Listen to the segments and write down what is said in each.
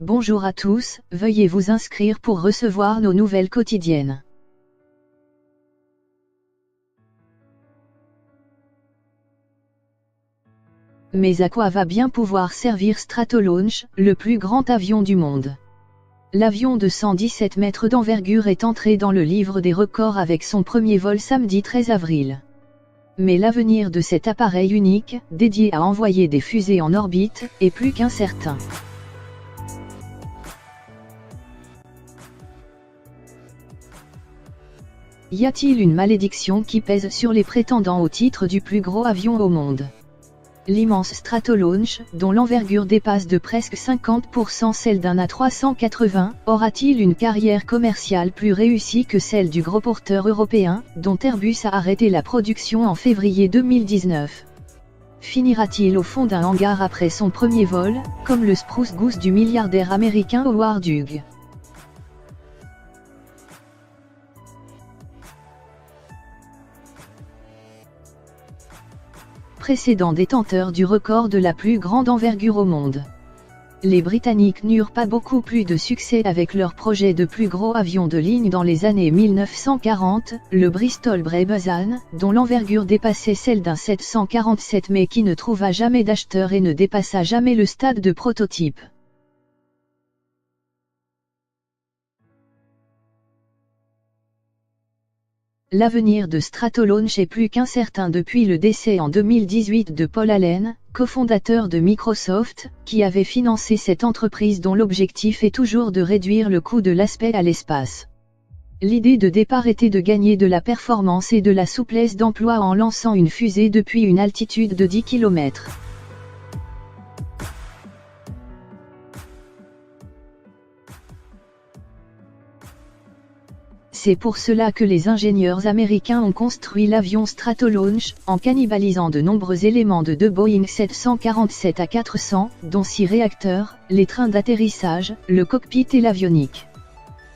Bonjour à tous, veuillez vous inscrire pour recevoir nos nouvelles quotidiennes. Mais à quoi va bien pouvoir servir Stratolaunch, le plus grand avion du monde? L'avion de 117 mètres d'envergure est entré dans le livre des records avec son premier vol samedi 13 avril. Mais l'avenir de cet appareil unique, dédié à envoyer des fusées en orbite, est plus qu'incertain. Y a-t-il une malédiction qui pèse sur les prétendants au titre du plus gros avion au monde? L'immense Stratolaunch, dont l'envergure dépasse de presque 50% celle d'un A380, aura-t-il une carrière commerciale plus réussie que celle du gros porteur européen, dont Airbus a arrêté la production en février 2019? Finira-t-il au fond d'un hangar après son premier vol, comme le Spruce Goose du milliardaire américain Howard Hughes? Précédent détenteur du record de la plus grande envergure au monde. Les Britanniques n'eurent pas beaucoup plus de succès avec leur projet de plus gros avion de ligne dans les années 1940, le Bristol Brabazon, dont l'envergure dépassait celle d'un 747 mais qui ne trouva jamais d'acheteur et ne dépassa jamais le stade de prototype. L'avenir de Stratolaunch est plus qu'incertain depuis le décès en 2018 de Paul Allen, cofondateur de Microsoft, qui avait financé cette entreprise dont l'objectif est toujours de réduire le coût de l'aspect à l'espace. L'idée de départ était de gagner de la performance et de la souplesse d'emploi en lançant une fusée depuis une altitude de 10 km. C'est pour cela que les ingénieurs américains ont construit l'avion Stratolaunch, en cannibalisant de nombreux éléments de deux Boeing 747-400, dont 6 réacteurs, les trains d'atterrissage, le cockpit et l'avionique.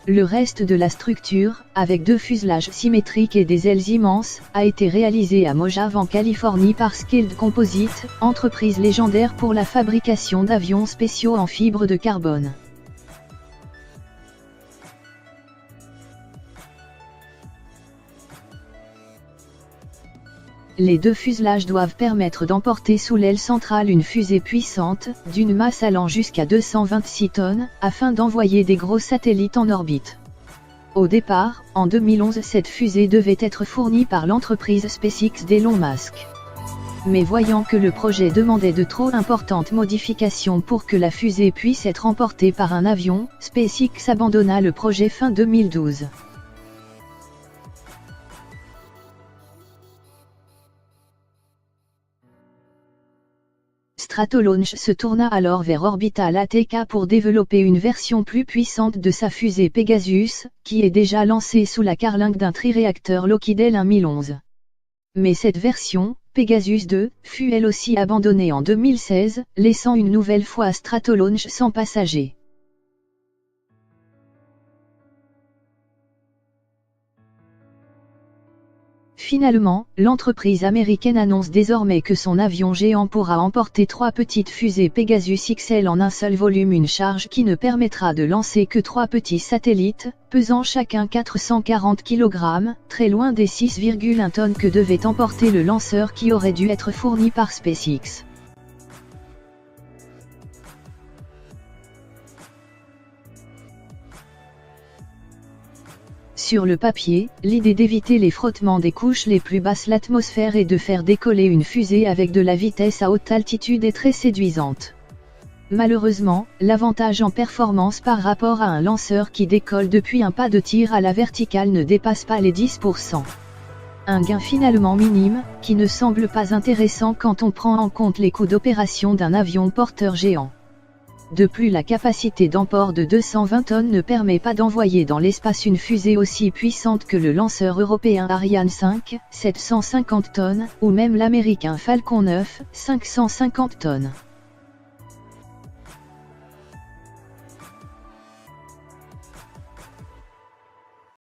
Le reste de la structure, avec 2 fuselages symétriques et des ailes immenses, a été réalisé à Mojave en Californie par Skilled Composites, entreprise légendaire pour la fabrication d'avions spéciaux en fibre de carbone. Les 2 fuselages doivent permettre d'emporter sous l'aile centrale une fusée puissante, d'une masse allant jusqu'à 226 tonnes, afin d'envoyer des gros satellites en orbite. Au départ, en 2011 cette fusée devait être fournie par l'entreprise SpaceX d'Elon Musk. Mais voyant que le projet demandait de trop importantes modifications pour que la fusée puisse être emportée par un avion, SpaceX abandonna le projet fin 2012. Stratolaunch se tourna alors vers Orbital ATK pour développer une version plus puissante de sa fusée Pegasus, qui est déjà lancée sous la carlingue d'un triréacteur Lockheed L1011. Mais cette version, Pegasus 2, fut elle aussi abandonnée en 2016, laissant une nouvelle fois Stratolaunch sans passagers. Finalement, l'entreprise américaine annonce désormais que son avion géant pourra emporter 3 petites fusées Pegasus XL en un seul volume, une charge qui ne permettra de lancer que 3 petits satellites, pesant chacun 440 kg, très loin des 6,1 tonnes que devait emporter le lanceur qui aurait dû être fourni par SpaceX. Sur le papier, l'idée d'éviter les frottements des couches les plus basses de l'atmosphère et de faire décoller une fusée avec de la vitesse à haute altitude est très séduisante. Malheureusement, l'avantage en performance par rapport à un lanceur qui décolle depuis un pas de tir à la verticale ne dépasse pas les 10%. Un gain finalement minime, qui ne semble pas intéressant quand on prend en compte les coûts d'opération d'un avion porteur géant. De plus, la capacité d'emport de 220 tonnes ne permet pas d'envoyer dans l'espace une fusée aussi puissante que le lanceur européen Ariane 5, 750 tonnes, ou même l'américain Falcon 9, 550 tonnes.